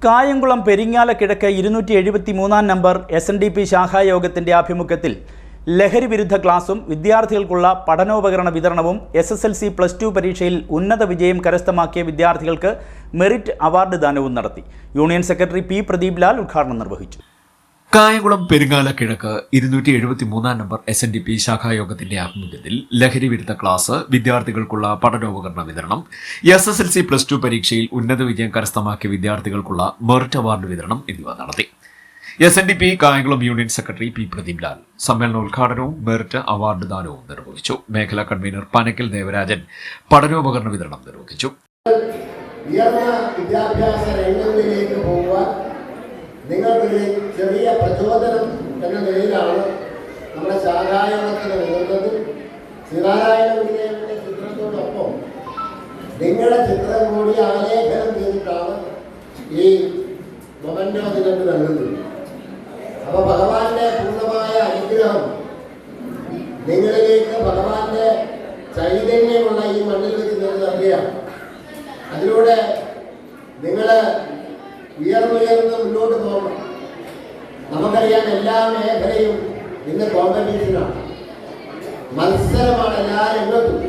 കായംകുളം പെരിങ്ങാല കിഴക്ക് 273 number SNDP ശാഖായോഗത്തിന്റെ ആഭിമുഖ്യത്തിൽ ലഹരി വിരുദ്ധ ക്ലാസും വിദ്യാർത്ഥികൾക്കുള്ള പഠനോപകരണ വിതരണവും SSLC +2 പരീക്ഷയിൽ ഉന്നത വിജയം കരസ്ഥമാക്കിയ വിദ്യാർത്ഥികൾക്ക് മെറിറ്റ് അവാർഡ് ദാനവും നടത്തി. Union secretary P. Pradeep Lal ഉദ്ഘാടനം നിർവഹിച്ചു. കായംകുളം പെരിങ്ങാല കിഴക്ക് 273 നമ്പർ SNDP ശാഖായോഗത്തിന്റെ ആഭിമുഖ്യത്തിൽ ലഹരി വിരുദ്ധ ക്ലാസ്, വിദ്യാർത്ഥികൾക്കുള്ള പഠനോപകരണ വിതരണം, SSLC +2 പരീക്ഷയിൽ ഉന്നത വിജയം കരസ്ഥമാക്കിയ വിദ്യാർത്ഥികൾക്കുള്ള മെറിറ്റ് അവാർഡ് വിതരണം എന്നിവ നടത്തി. SNDP Kayamkulam union secretary P. Pradeep Lal സമ്മേളനോദ്ഘാടനവും മെറിറ്റ് അവാർഡ് ദാനവും നിർവഹിച്ചു. മേഖലാ കൺവീനർ പനക്കൽ ദേവരാജൻ പഠനോപകരണ വിതരണം നിർവഹിച്ചു. നിങ്ങൾക്കൊരു ചെറിയ പ്രചോദനം എന്ന നിലയിലാണ് നമ്മുടെ ശാഖായോഗത്തിന് നേതൃത്വത്തിൽ ശ്രീനാരായണ ഗുരുദേവന്റെ ചിത്രത്തോടൊപ്പം നിങ്ങളുടെ ചിത്രം കൂടി ആലേഖനം ചെയ്തിട്ടാണ് ഈ മൊമെന്റോ നിങ്ങൾക്ക് നൽകുന്നത്. അപ്പോൾ ഭഗവാന്റെ പൂർണ്ണമായ അനുഗ്രഹം നിങ്ങളിലേക്ക്, ഭഗവാന്റെ ചൈതന്യമുള്ള ഈ മണ്ണിൽ വെച്ച് നിങ്ങൾ നൽകുകയാണ്. അതിലൂടെ നിങ്ങൾ ഉയർന്നുയർന്ന് മുന്നോട്ട് പോകണം. നമുക്കറിയാം, എല്ലാ മേഖലയും ഇന്ന് കോമ്പറ്റീഷനാണ്, മത്സരമാണ് എല്ലാ രംഗത്തും.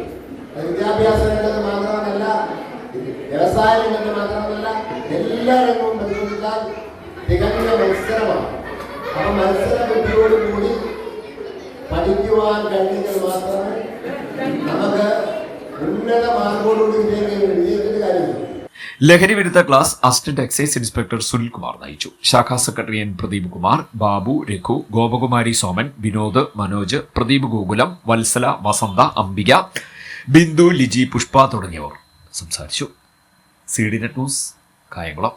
വിദ്യാഭ്യാസ രംഗത്ത് മാത്രമല്ല, വ്യവസായ രംഗത്ത് മാത്രമല്ല, എല്ലാ രംഗവും പരിശോധിച്ചാൽ തികഞ്ഞ മത്സരമാണ്. അപ്പം മത്സര ബുദ്ധിയോടുകൂടി പഠിക്കുവാൻ കഴിഞ്ഞെങ്കിൽ മാത്രമേ നമുക്ക് ഉന്നത മാർഗോടുകൂടി വിജയിക്കേണ്ട കാര്യമില്ല. ലഹരി വിരുദ്ധ class assistant excise inspector Sunilkumar നയിച്ചു. ശാഖാ സെക്രട്ടറി N. പ്രദീപ് കുമാർ, ബാബു, രഘു, ഗോപകുമാരി സോമൻ, വിനോദ്, മനോജ്, പ്രദീപ് ഗോകുലം, വത്സല, വസന്ത, അംബിക, ബിന്ദു, ലിജി, പുഷ്പ തുടങ്ങിയവർ സംസാരിച്ചു. CDNet news, Kayamkulam.